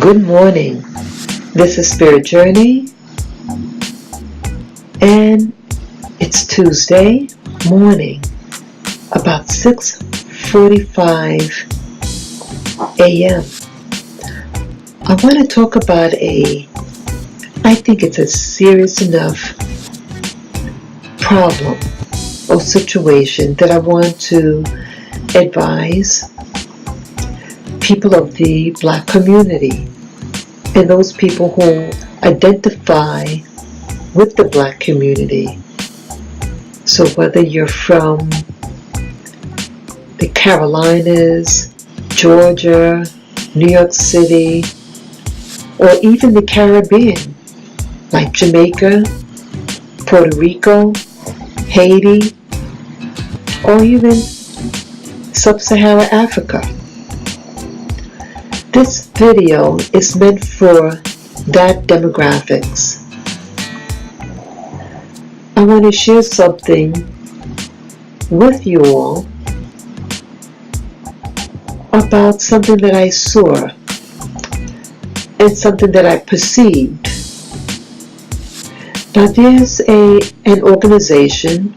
Good morning. This is Spirit Journey, and it's Tuesday morning, about 6:45 a.m. I want to talk about I think it's a serious enough problem or situation that I want to advise people of the Black community and those people who identify with the Black community. So whether you're from the Carolinas, Georgia, New York City, or even the Caribbean, like Jamaica, Puerto Rico, Haiti, or even Sub-Saharan Africa. This video is meant for that demographics. I want to share something with you all about something that I saw and something that I perceived. Now there's an organization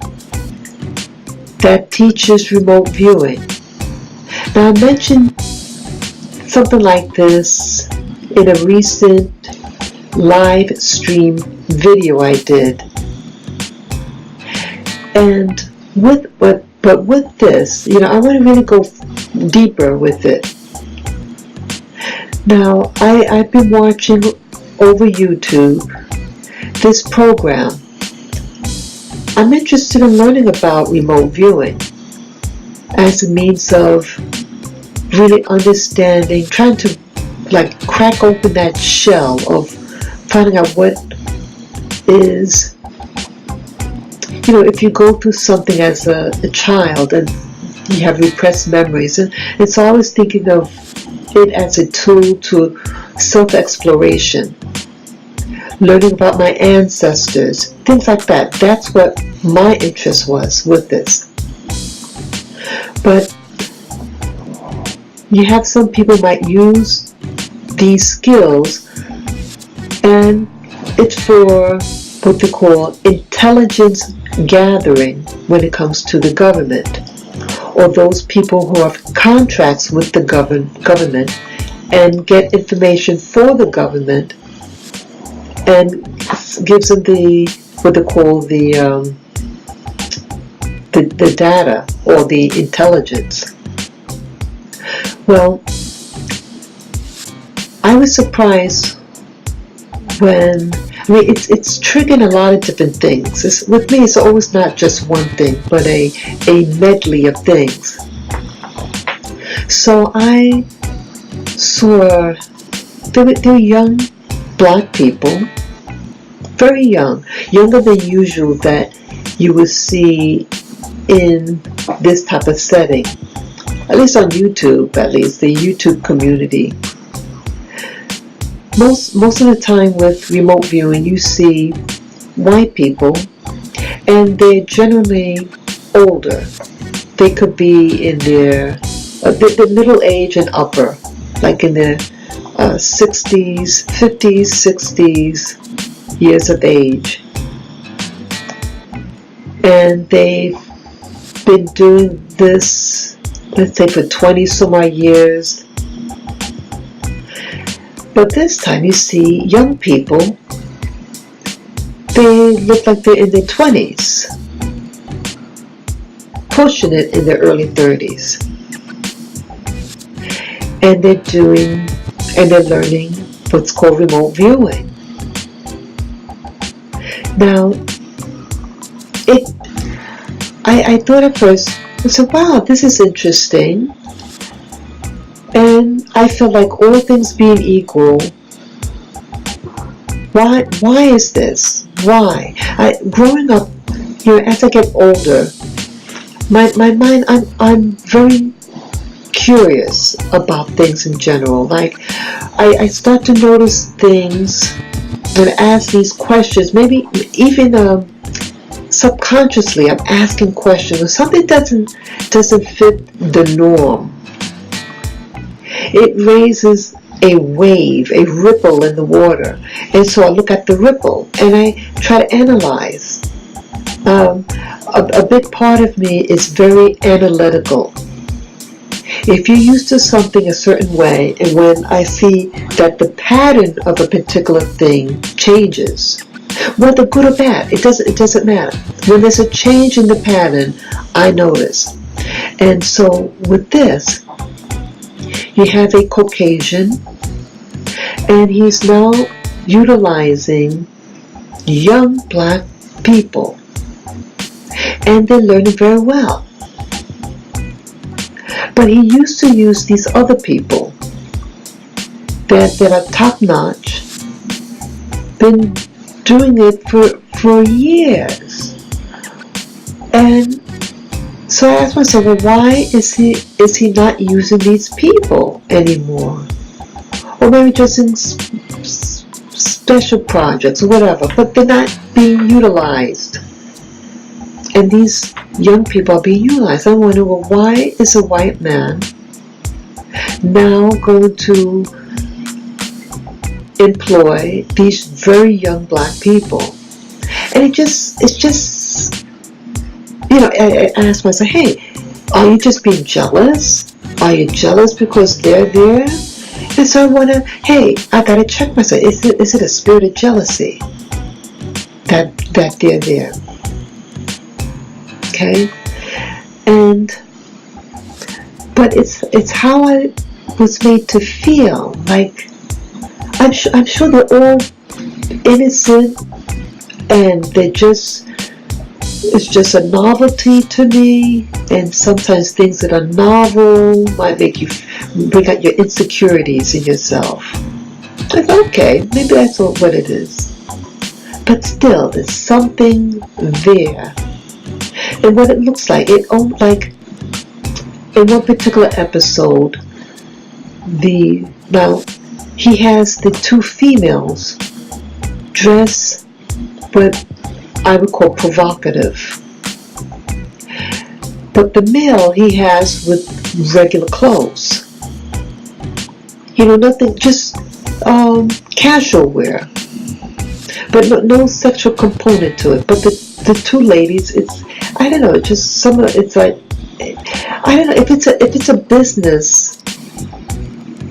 that teaches remote viewing. Now I mentioned something like this in a recent live stream video I did. And with this, I want to really go deeper with it. Now, I've been watching over YouTube this program. I'm interested in learning about remote viewing as a means of really understanding, trying to crack open that shell of finding out what is, if you go through something as a child and you have repressed memories, and it's always thinking of it as a tool to self-exploration, learning about my ancestors, things like that. That's what my interest was with this. But you have some people might use these skills, and it's for what they call intelligence gathering when it comes to the government, or those people who have contracts with the government and get information for the government and gives them what they call the data or the intelligence. Well, I was surprised when, it's triggering a lot of different things. With me, it's always not just one thing, but a medley of things. So I saw there were young Black people, very young, younger than usual that you would see in this type of setting. At least on YouTube, the YouTube community. Most of the time with remote viewing, you see white people, and they're generally older. They could be in their the middle age and upper, like in their 60s, 50s, 60s years of age. And they've been doing this, let's say, for 20 some odd years. But this time you see young people, they look like they're in their 20s, pushing it in their early 30s. And they're learning what's called remote viewing. Now, I thought at first, I said, wow, this is interesting. And I felt like, all things being equal, why is this? Why? Growing up, as I get older, my mind, I'm very curious about things in general. Like, I start to notice things when I ask these questions, maybe even subconsciously I'm asking questions when something doesn't fit the norm. It raises a wave, a ripple in the water. And so I look at the ripple and I try to analyze. A big part of me is very analytical. If you're used to something a certain way, and when I see that the pattern of a particular thing changes, whether good or bad, it doesn't matter. When there's a change in the pattern, I notice. And so with this, you have a Caucasian, and he's now utilizing young black people, and they're learning very well. But he used to use these other people that are top-notch, been doing it for years. And so I asked myself, well, why is he not using these people anymore? Or maybe just in special projects or whatever, but they're not being utilized. And these young people are being utilized. I wonder, well, why is a white man now going to employ these very young black people? And it's just, I ask myself, hey, are you just being jealous? Are you jealous because they're there? And so I wonder, hey, I gotta check myself. Is it a spirit of jealousy that they're there? Okay, but it's how I was made to feel. Like I'm sure they're all innocent, and it's just a novelty to me. And sometimes things that are novel might make you bring out your insecurities in yourself. I thought, okay, maybe that's what it is. But still, there's something there. And what it looks like, like in one particular episode, he has the two females dressed what I would call provocative, but the male he has with regular clothes. Nothing, just casual wear, but no sexual component to it. But the two ladies, I don't know, it's just it's like, I don't know, if it's a business,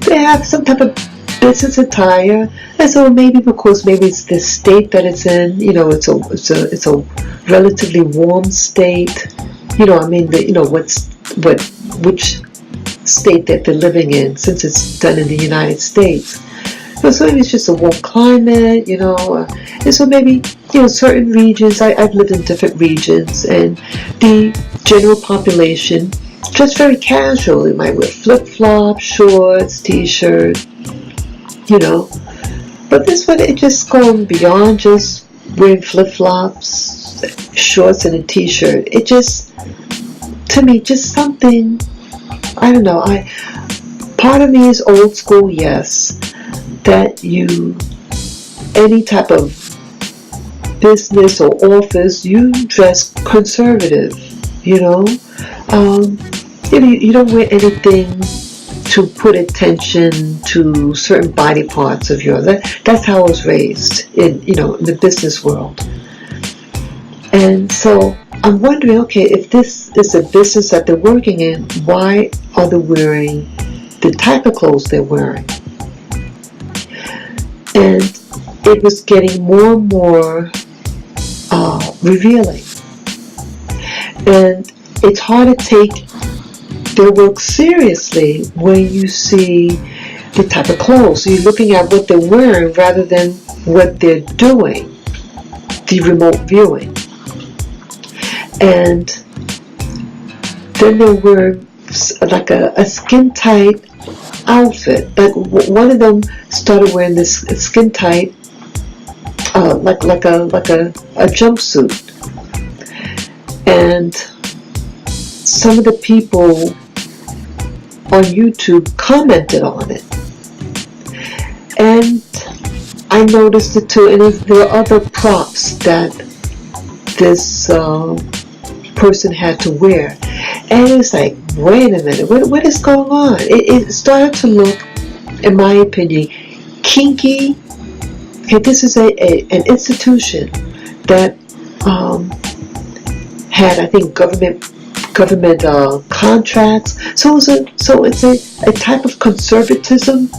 they have some type of business attire. And so maybe it's the state that it's in, it's a relatively warm state. Which state that they're living in, since it's done in the United States. So maybe it's just a warm climate, and so maybe, certain regions, I've lived in different regions, and the general population, just very casual. They might wear flip-flops, shorts, t-shirt, but this one, it just going beyond just wearing flip-flops, shorts, and a t-shirt. It just, to me, just something, I don't know, part of me is old school, yes, that any type of business or office, you dress conservative, you don't wear anything to put attention to certain body parts of yours. That's how I was raised in the business world. And so I'm wondering, okay, if this is a business that they're working in, why are they wearing the type of clothes they're wearing? And it was getting more and more revealing. And it's hard to take their work seriously when you see the type of clothes. So you're looking at what they're wearing rather than what they're doing, the remote viewing. And then they were like a skin-tight outfit. Like one of them started wearing this skin-tight, like a jumpsuit. And some of the people on YouTube commented on it. And I noticed it too. And there are other props that this person had to wear. And it's like, wait a minute, what is going on? It started to look in my opinion, kinky. Okay, this is an institution that had, I think, government contracts. So it's a type of conservatism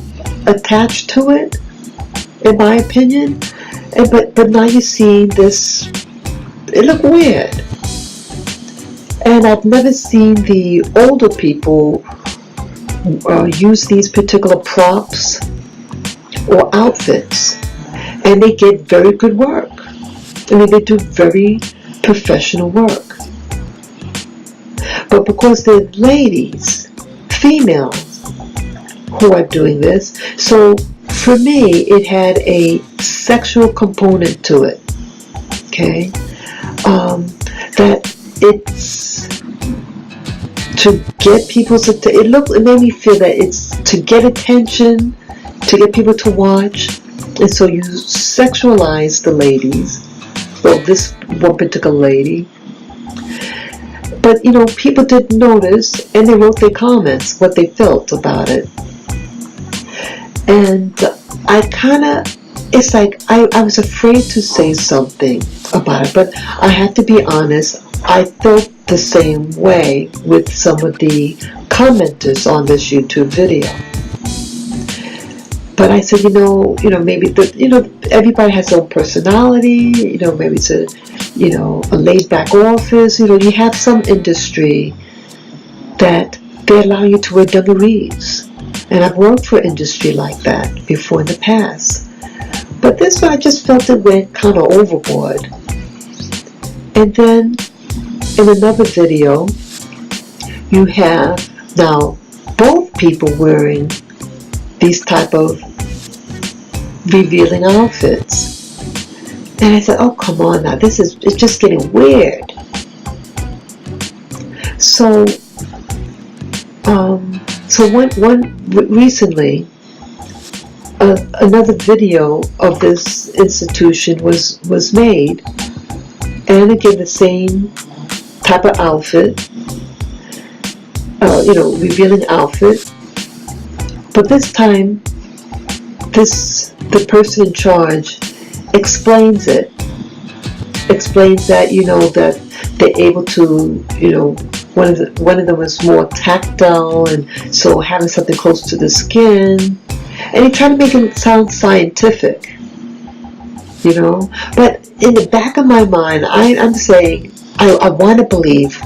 attached to it, in my opinion. But now you see this, it look weird. And I've never seen the older people use these particular props or outfits, and they get very good work. I mean, they do very professional work. But because they're ladies, females, who are doing this, so for me, it had a sexual component to it. Okay, that it's to get people's attention. It made me feel that it's to get attention, to get people to watch, and so you sexualize the ladies. Well, this one particular lady. But, people did notice, and they wrote their comments, what they felt about it. And it's like, I was afraid to say something about it, but I have to be honest, I felt the same way with some of the commenters on this YouTube video. But I said, maybe everybody has their own personality, maybe it's a laid back office, you have some industry that they allow you to wear dungarees. And I've worked for industry like that before in the past. But this one, I just felt it went kind of overboard. And then in another video, you have now both people wearing these type of revealing outfits. And I said, oh, come on now, it's just getting weird. So recently, another video of this institution was made, and again the same type of outfit, revealing outfit, but this time, the person in charge explains that that they're able to, one of them was more tactile, and so having something close to the skin, and he tried to make it sound scientific, but in the back of my mind, I'm saying I want to believe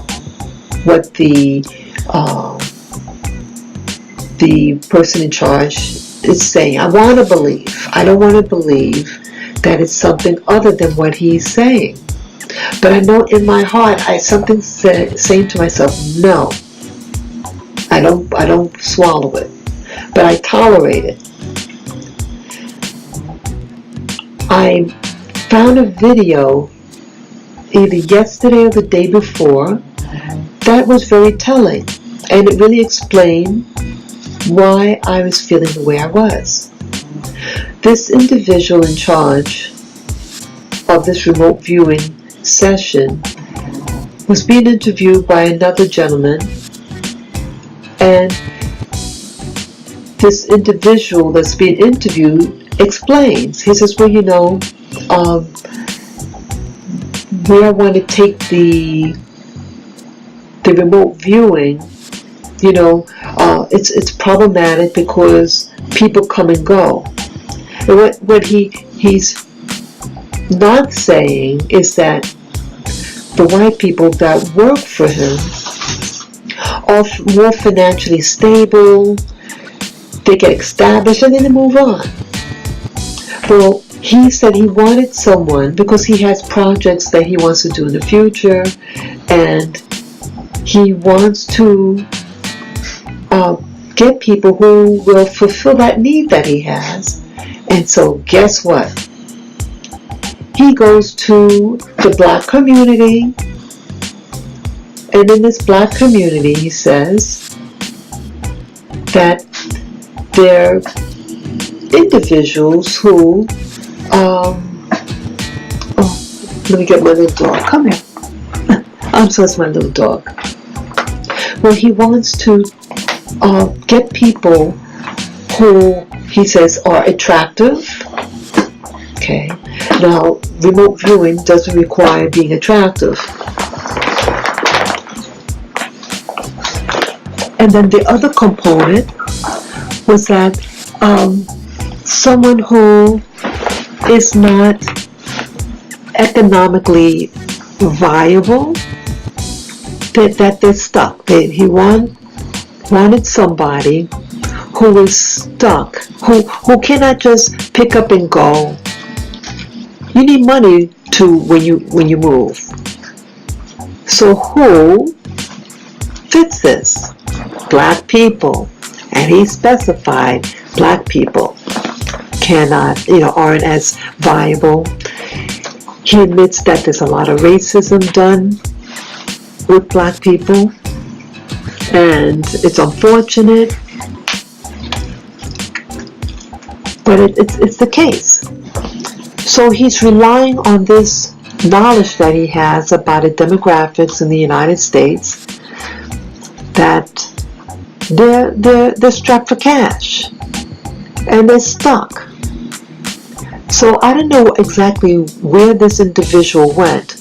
what the person in charge is saying. I want to believe. I don't want to believe that it's something other than what he's saying. But I know in my heart, something saying to myself, no, I don't swallow it, but I tolerate it. I found a video either yesterday or the day before that was very telling, and it really explained why I was feeling the way I was. This individual in charge of this remote viewing session was being interviewed by another gentleman, and this individual that's being interviewed explains. He says, well, where I want to take the remote viewing, it's problematic because people come and go. And what he's not saying is that the white people that work for him are more financially stable, they get established, and then they move on. Well, he said he wanted someone because he has projects that he wants to do in the future, and he wants to get people who will fulfill that need that he has. And so guess what? He goes to the black community, and in this black community, he says that they're individuals who, let me get my little dog. Come here. I'm sorry, it's my little dog. Well, he wants to get people who he says are attractive. Okay. Now, remote viewing doesn't require being attractive. And then the other component was that someone who is not economically viable, that they're stuck. He wanted somebody who is stuck, who cannot just pick up and go. You need money when you move. So who fits this? Black people. And he specified black people cannot, aren't as viable. He admits that there's a lot of racism done with black people, and it's unfortunate, but it's the case. So he's relying on this knowledge that he has about the demographics in the United States, that they're strapped for cash and they're stuck. So I don't know exactly where this individual went,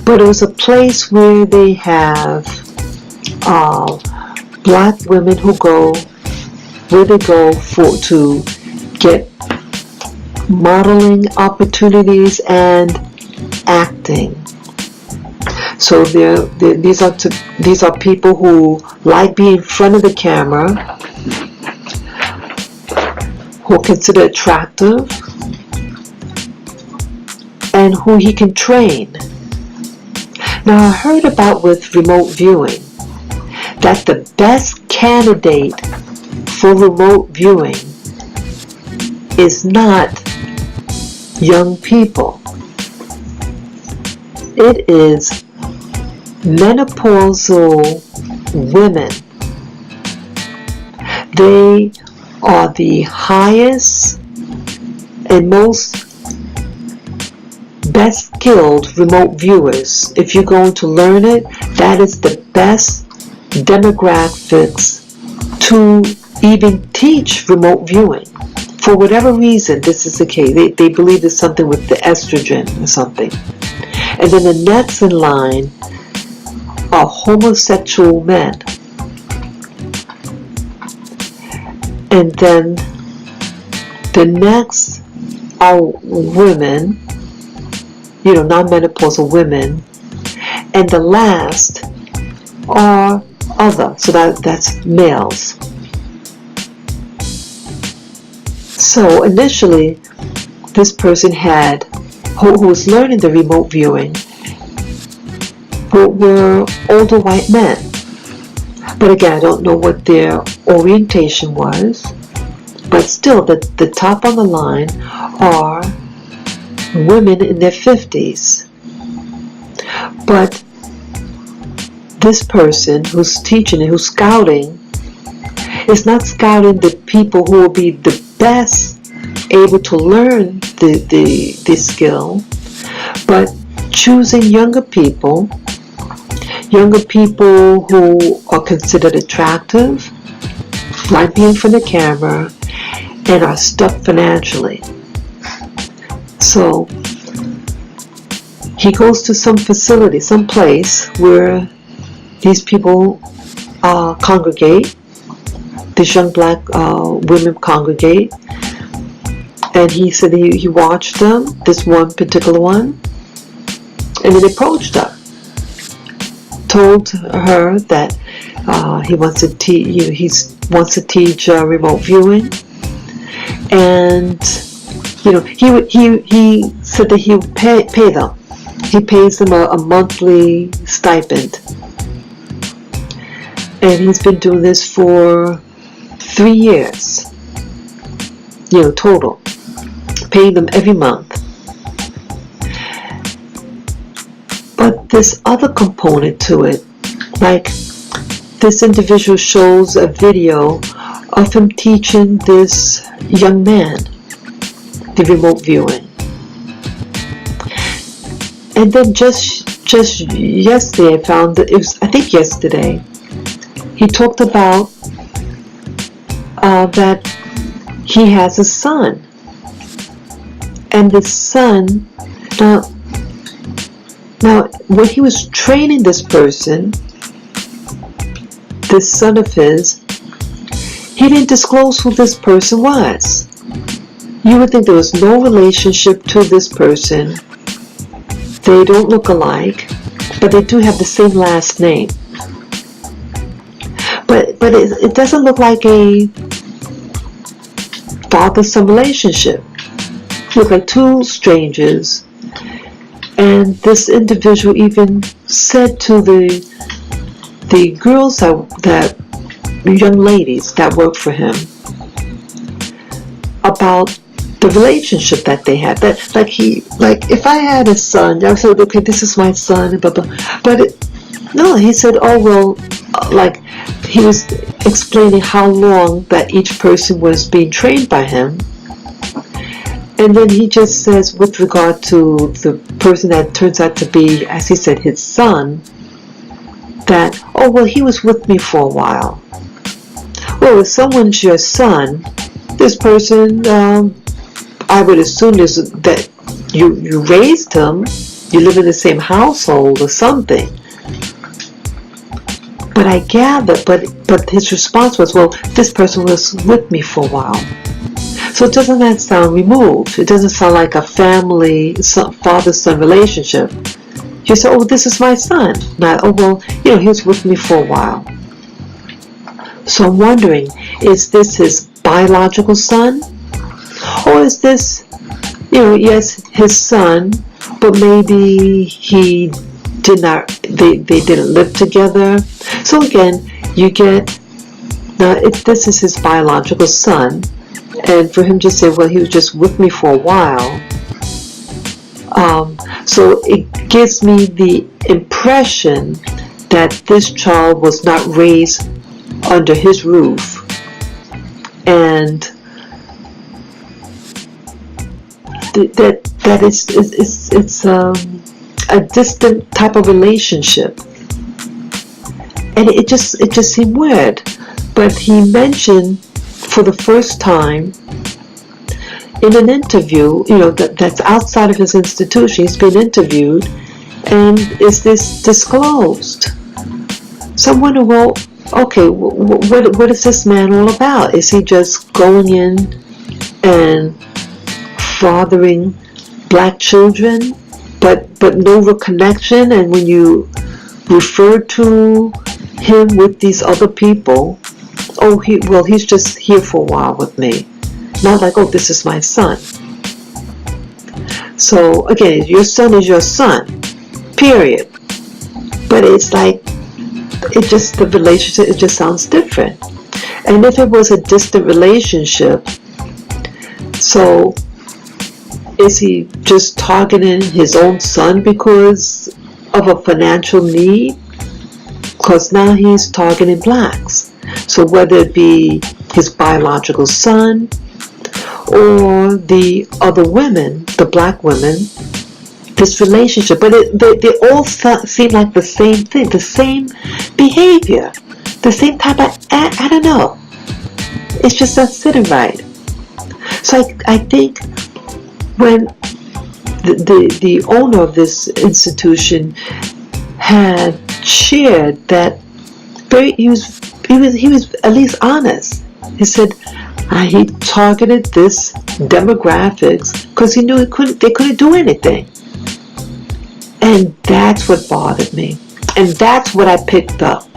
but it was a place where they have black women who go to get modeling opportunities and acting. So these are people who like being in front of the camera, who are considered attractive, and who he can train. Now, I heard about with remote viewing that the best candidate for remote viewing is not young people. It is menopausal women. They are the highest and most best skilled remote viewers. If you're going to learn it, that is the best demographics to even teach remote viewing. For whatever reason, this is the case. They believe it's something with the estrogen or something. And then the next in line are homosexual men. And then the next are women, non-menopausal women. And the last are other, so that's males. So initially, this person who was learning the remote viewing, were older white men. But again, I don't know what their orientation was. But still, the top on the line are women in their 50s. But this person who's teaching and who's scouting is not scouting the people who will be the best able to learn the skill, but choosing younger people who are considered attractive, like being in front of the camera, and are stuck financially. So he goes to some facility, some place where these people congregate. These young black women congregate, and he said he watched them, this one particular one, and then approached her, told her that he wants to teach remote viewing, and he said that he would pay them. He pays them a monthly stipend, and he's been doing this for 3 years, total, paying them every month. But this other component to it, like this individual shows a video of him teaching this young man the remote viewing. And then just yesterday, I found that yesterday, he talked about that he has a son. And the son, now when he was training this person, this son of his, he didn't disclose who this person was. You would think there was no relationship to this person. They don't look alike, but they do have the same last name. But it doesn't look like a father-son relationship. It looked like two strangers. And this individual even said to the girls that young ladies that worked for him about the relationship that they had. That like if I had a son, I would say, okay, this is my son, blah blah. But no, he said, oh well, like he was explaining how long that each person was being trained by him. And then he just says, with regard to the person that turns out to be, as he said, his son, that, oh, well, he was with me for a while. Well, if someone's your son, this person, I would assume that you raised him, you live in the same household or something. But I gather, but his response was, well, this person was with me for a while. So doesn't that sound removed? It doesn't sound like a family, father-son relationship. You say, oh, this is my son. Not, oh, well, he was with me for a while. So I'm wondering, is this his biological son? Or is this, yes, his son, but maybe he did not, they didn't live together. So again, you get, now if this is his biological son, and for him to say, well, he was just with me for a while, so it gives me the impression that this child was not raised under his roof, and that it's a distant type of relationship, and it just seemed weird. But he mentioned for the first time in an interview, that's outside of his institution, he's been interviewed, and is this disclosed? So I'm wondering, well, okay, what is this man all about? Is he just going in and fathering black children, but no real connection? And when you refer to him with these other people, oh, he's just here for a while with me. Not like, oh, this is my son. So again, your son is your son, period. But it's like, the relationship, it just sounds different. And if it was a distant relationship, so is he just targeting his own son because of a financial need? Because now he's targeting blacks. So whether it be his biological son or the other women, the black women, this relationship, but they all seem like the same thing, the same behavior, the same type of, I don't know. It's just not sitting right. So I think when the owner of this institution had shared that he was at least honest. He said he targeted this demographics because he knew they couldn't do anything. And that's what bothered me. And that's what I picked up.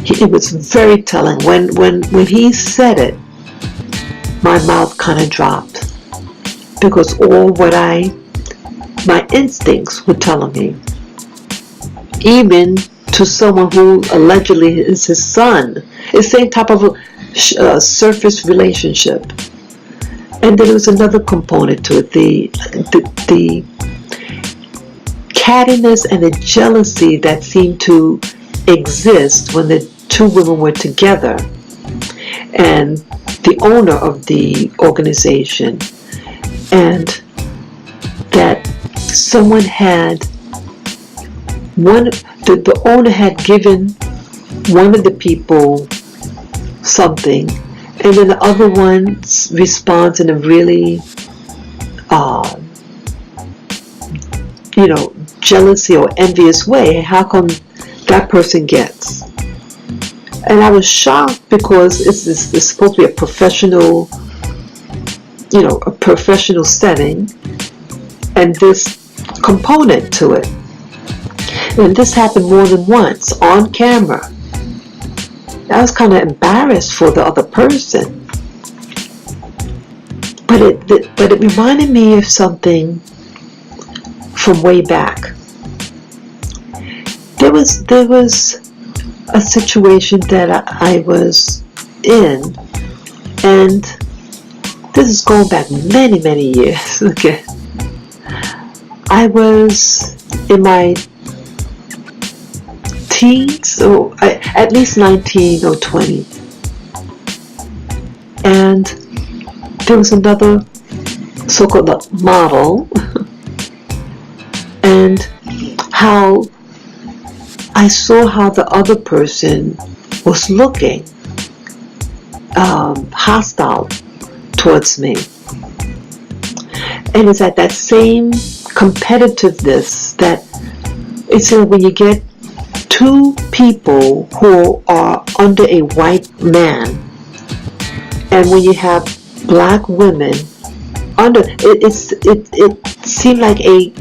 It was very telling. When he said it, my mouth kind of dropped. Because all my instincts were telling me, even to someone who allegedly is his son, it's the same type of a surface relationship. And then there was another component to it, the cattiness and the jealousy that seemed to exist when the two women were together. And the owner of the organization, and that someone had the owner had given one of the people something, and then the other one responds in a really, jealousy or envious way. How come that person gets? And I was shocked because it's supposed to be a professional, a professional setting, and this component to it. And this happened more than once on camera. I was kind of embarrassed for the other person. But it reminded me of something from way back. There was a situation that I was in, and this is going back many, many years. Okay, I was in my teens, or at least 19 or 20, and there was another so-called model, and how I saw how the other person was looking hostile towards me. And it's at that same competitiveness that it's when you get two people who are under a white man, and when you have black women under it seemed like a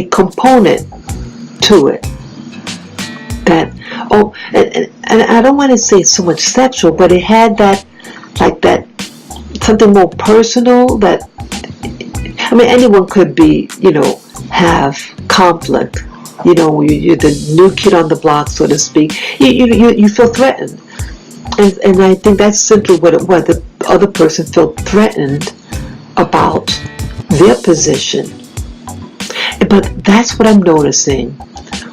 component to it that and I don't want to say so much sexual, but it had that something more personal. That anyone could be have conflict. You're the new kid on the block, so to speak. You feel threatened, and I think that's simply what it was. The other person felt threatened about their position. But that's what I'm noticing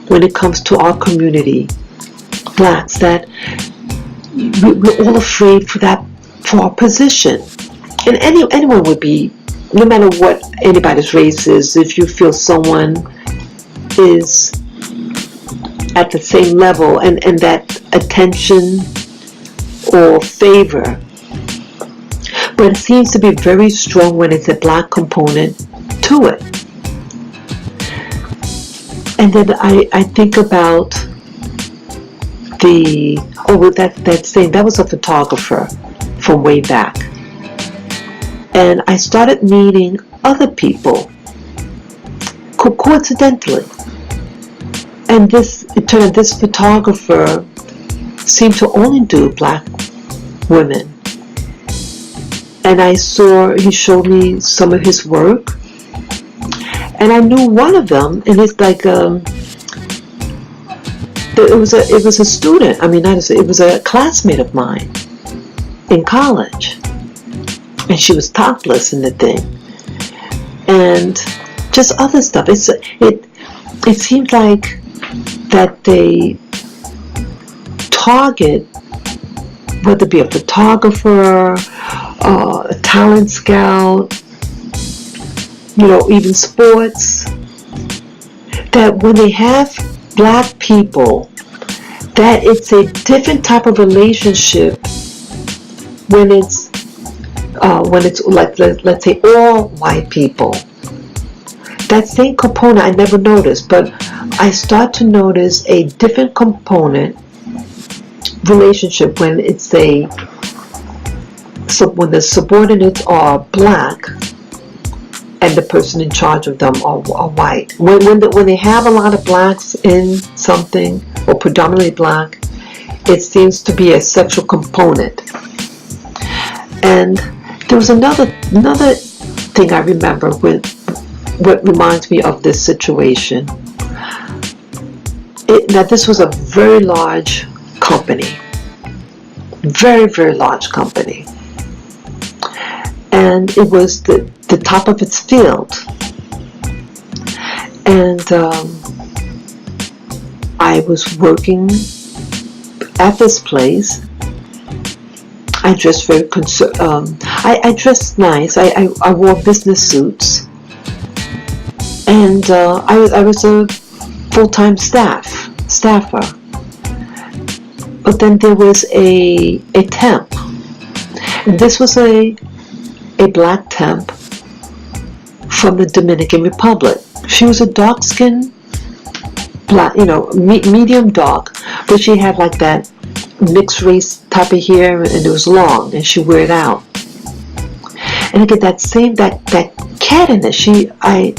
when it comes to our community, blacks, that we're all afraid for our position. And anyone would be, no matter what anybody's race is, if you feel someone is at the same level and that attention or favor. But it seems to be very strong when it's a black component to it. And then I think about that saying, that was a photographer from way back. And I started meeting other people coincidentally. And it turned out this photographer seemed to only do black women. And he showed me some of his work. And I knew one of them, and it's like it was a student. It was a classmate of mine in college, and she was topless in the thing, and just other stuff. It seemed like that they target, whether it be a photographer, a talent scout, even sports, that when they have black people, that it's a different type of relationship when it's like, let's say, all white people. That same component I never noticed, but I start to notice a different component relationship when when the subordinates are black and the person in charge of them are white. When they have a lot of blacks in something, or predominantly black, it seems to be a sexual component. And there was another thing I remember with what reminds me of this situation. Now this was a very large company, very, very large company, and it was the top of its field. And I was working at this place. I dressed very I dressed nice. I wore business suits, and I was a full-time staffer. But then there was a temp This was a black temp from the Dominican Republic. She was a dark-skinned, black, medium dark, but she had like that mixed race type of hair, and it was long, and she wore it out. And again, that cattiness, I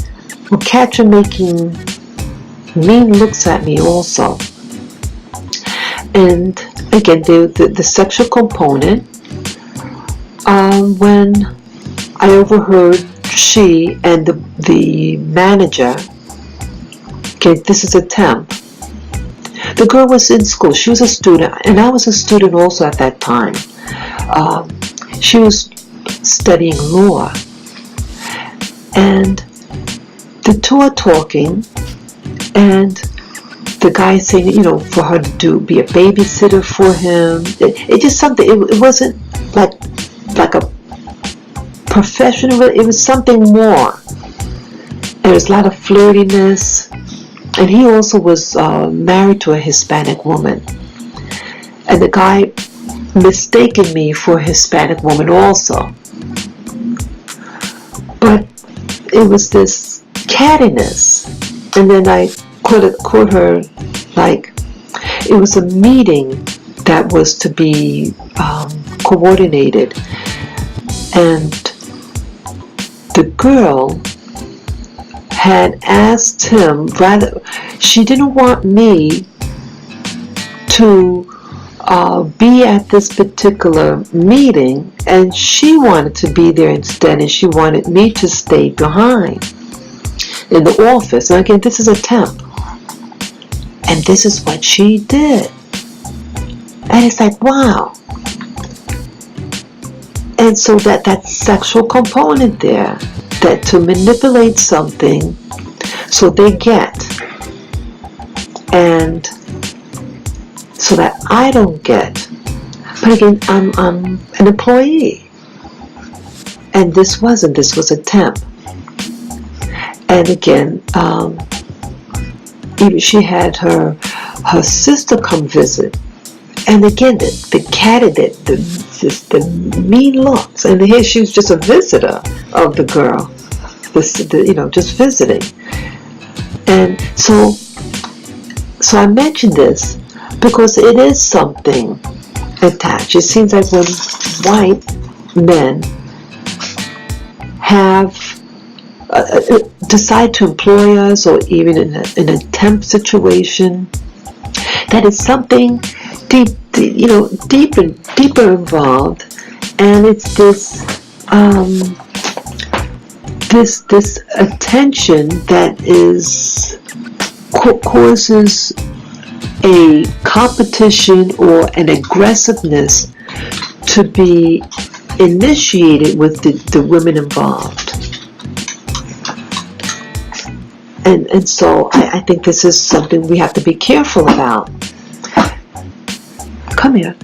will catch her making mean looks at me also. And again, the sexual component, when I overheard she and the manager, okay, this is a temp. The girl was in school. She was a student, and I was a student also at that time. She was studying law. And the two are talking, and the guy saying, for her to be a babysitter for him. It just something, it wasn't like a professional, it was something more. There was a lot of flirtiness. And he also was married to a Hispanic woman. And the guy mistaken me for a Hispanic woman also. But it was this cattiness. And then I caught her, like, it was a meeting that was to be coordinated. And the girl had asked him, she didn't want me to be at this particular meeting, and she wanted to be there instead, and she wanted me to stay behind in the office. And again, this is a temp, and this is what she did. And it's like, wow. And so that sexual component there, that to manipulate something so they get, and so that I don't get. But again, I'm an employee, and this was a temp. And again, even she had her sister come visit, and again the candidate, the mean looks, and here she was just a visitor of the girl, just visiting. And so I mentioned this because it is something attached. It seems like when white men have decide to employ us, or even in a temp situation, that is something deeper involved, and it's this attention that causes a competition or an aggressiveness to be initiated with the women involved. And so I think this is something we have to be careful about. Come here.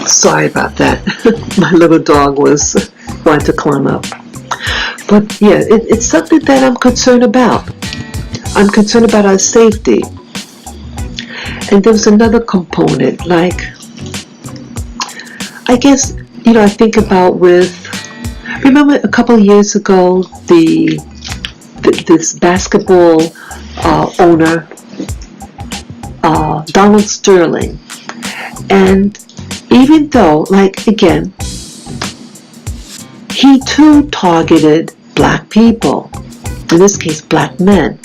Sorry about that. My little dog was wanting to climb up. But yeah, it's something that I'm concerned about. I'm concerned about our safety. And there was another component, like, I guess, I think about remember a couple of years ago, this basketball owner, Donald Sterling. And even though, like, again, he too targeted black people, in this case black men.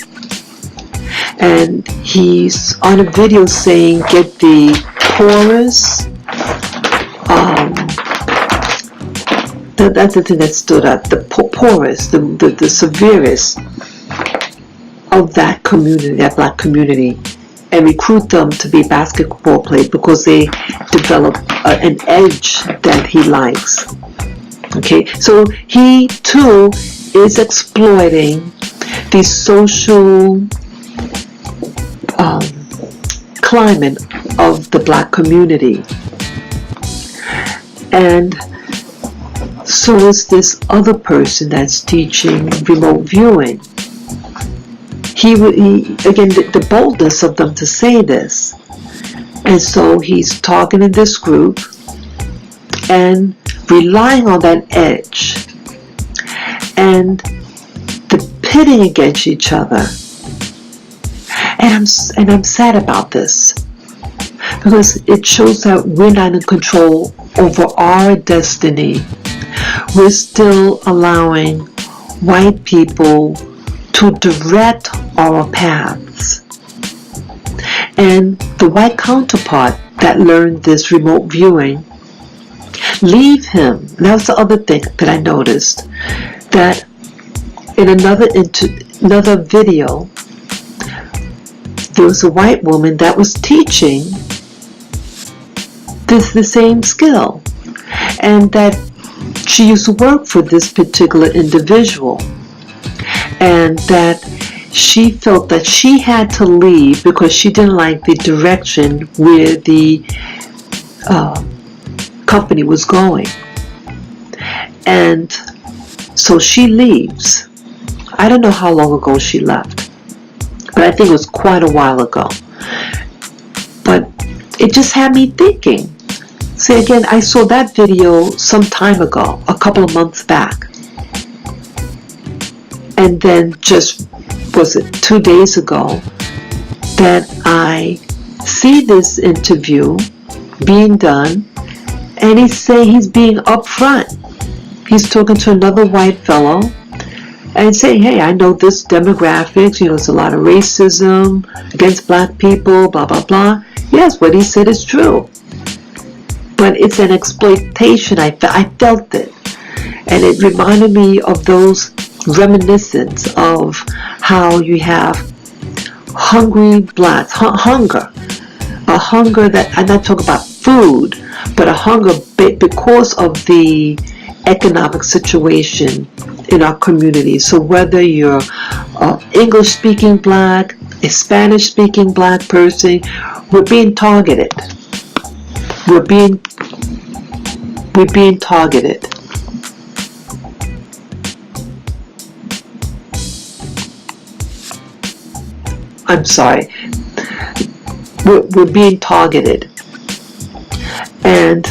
And he's on a video saying, get the poorest, that's the thing that stood out, the poorest, the severest of that community, that black community, and recruit them to be basketball players because they develop an edge that he likes. Okay, so he too is exploiting the social climate of the black community. And so is this other person that's teaching remote viewing. again, the boldness of them to say this. And so he's talking in this group and relying on that edge and the pitting against each other. And I'm sad about this, because it shows that we're not in control over our destiny. We're still allowing white people to direct our paths. And the white counterpart that learned this remote viewing, leave him. And that was the other thing that I noticed, that in another video, there was a white woman that was teaching the same skill, and that she used to work for this particular individual, and that she felt that she had to leave because she didn't like the direction where the company was going. And so she leaves. I don't know how long ago she left, but I think it was quite a while ago. But it just had me thinking. See, again, I saw that video some time ago, a couple of months back. And then just, was it 2 days ago, that I see this interview being done, and he's being upfront. He's talking to another white fellow and saying, hey, I know this demographics, there's a lot of racism against black people, blah, blah, blah. Yes, what he said is true. But it's an exploitation. I felt it. And it reminded me of those reminiscence of how you have hungry blacks, hunger. A hunger that, I'm not talking about food, but a hunger because of the economic situation in our community. So whether you're English-speaking black, a Spanish-speaking black person, we're being targeted. We're being targeted. I'm sorry. We're being targeted. And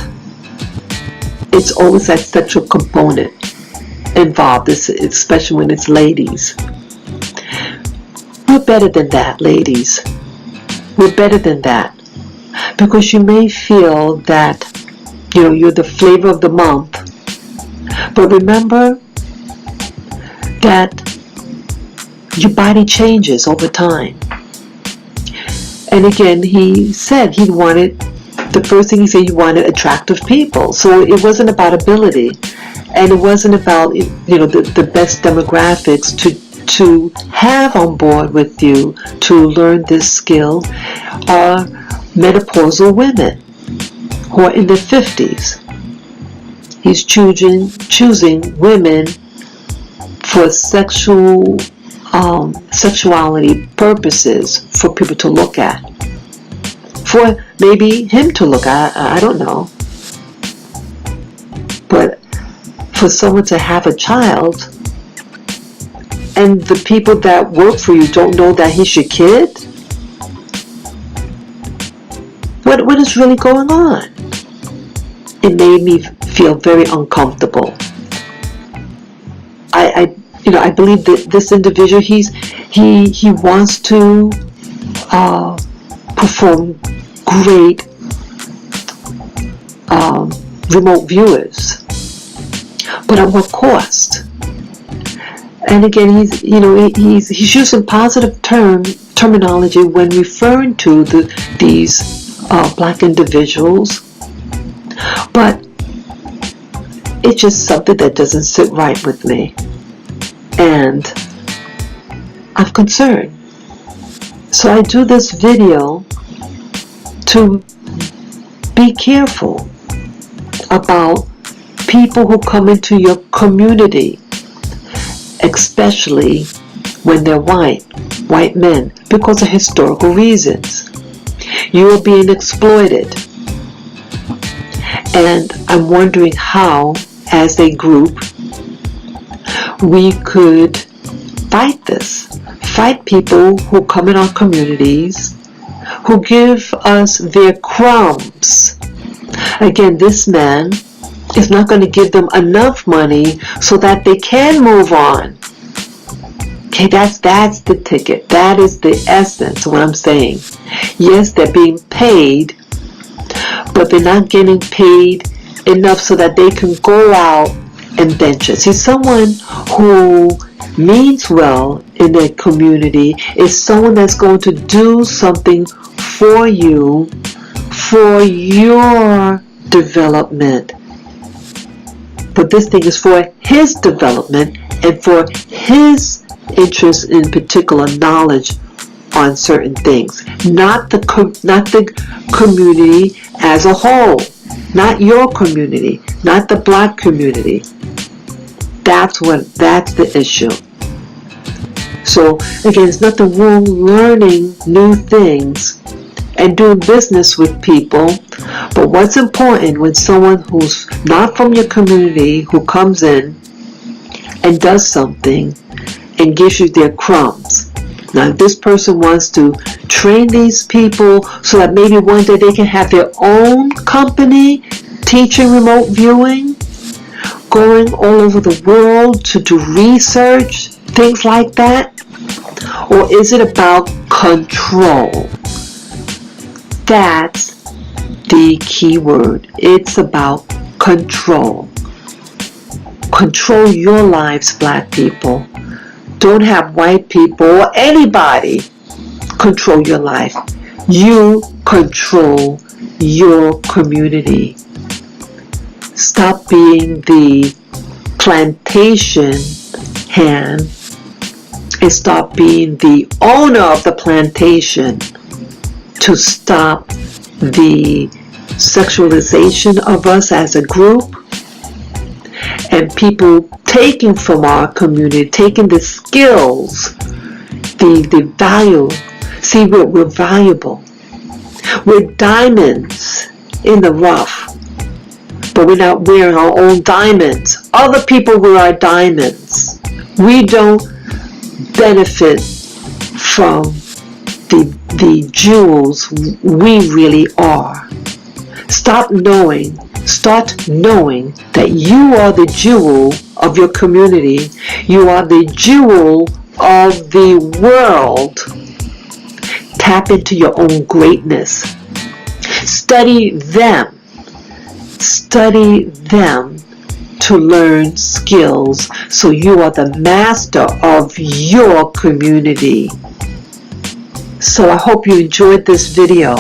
it's always that sexual component involved, especially when it's ladies. We're better than that, ladies. We're better than that. Because you may feel that, you're the flavor of the month. But remember that your body changes over time. And again, he said the first thing he said, he wanted attractive people. So it wasn't about ability. And it wasn't about, the best demographics to have on board with you to learn this skill are menopausal women who are in their 50s. He's choosing women for sexuality purposes for people to look at. For maybe him to look at, I don't know. But for someone to have a child, and the people that work for you don't know that he's your kid? What is really going on? It made me feel very uncomfortable. I believe that this individual, he wants to perform great remote viewers, but at what cost? And again, he's using positive terminology when referring to these black individuals, but it's just something that doesn't sit right with me, and I'm concerned. So I do this video to be careful about people who come into your community, especially when they're white men, because of historical reasons. You are being exploited. And I'm wondering how, as a group, we could fight this. fight people who come in our communities, who give us their crumbs. Again, this man is not going to give them enough money so that they can move on. Okay, that's the ticket. That is the essence of what I'm saying. Yes, they're being paid, but they're not getting paid enough so that they can go out and venture. See, someone who means well in their community is someone that's going to do something for you, for your development. But this thing is for his development and for his interest in particular knowledge on certain things, not the community as a whole, not your community, not the black community. That's the issue. So again, it's nothing wrong learning new things and doing business with people, but what's important when someone who's not from your community who comes in and does something and gives you their crumbs. Now, if this person wants to train these people so that maybe one day they can have their own company teaching remote viewing, going all over the world to do research, things like that? Or is it about control? That's the key word. It's about control. Control your lives, black people. Don't have white people or anybody control your life. You control your community. Stop being the plantation hand and stop being the owner of the plantation to stop the sexualization of us as a group and people taking from our community, taking the skills, the value. See, we're valuable. We're diamonds in the rough, but we're not wearing our own diamonds. Other people wear our diamonds. We don't benefit from the jewels we really are. Start knowing that you are the jewel of your community. You are the jewel of the world. Tap into your own greatness. Study them to learn skills so you are the master of your community. So I hope you enjoyed this video.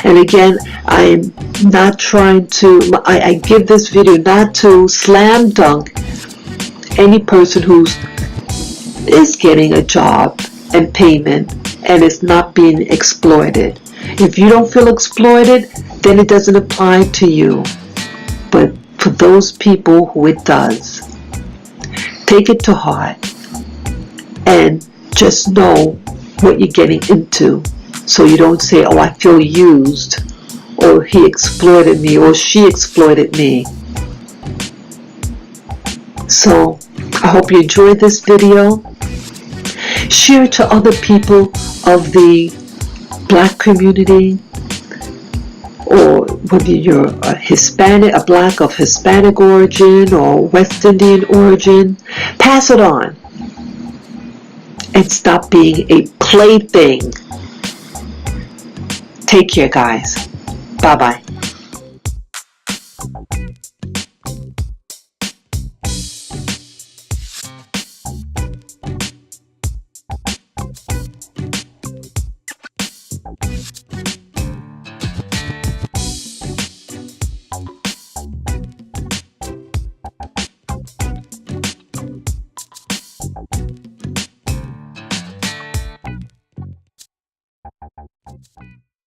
And again, I'm not trying to, I give this video not to slam dunk any person who is getting a job and payment and is not being exploited. If you don't feel exploited, then it doesn't apply to you. But for those people who it does, take it to heart and just know what you're getting into, so you don't say, oh, I feel used, or he exploited me, or she exploited me. So I hope you enjoyed this video. Share it to other people of the black community, or whether you're a Hispanic, a black of Hispanic origin or West Indian origin. Pass it on and stop being a plaything. Take care, guys. Bye-bye.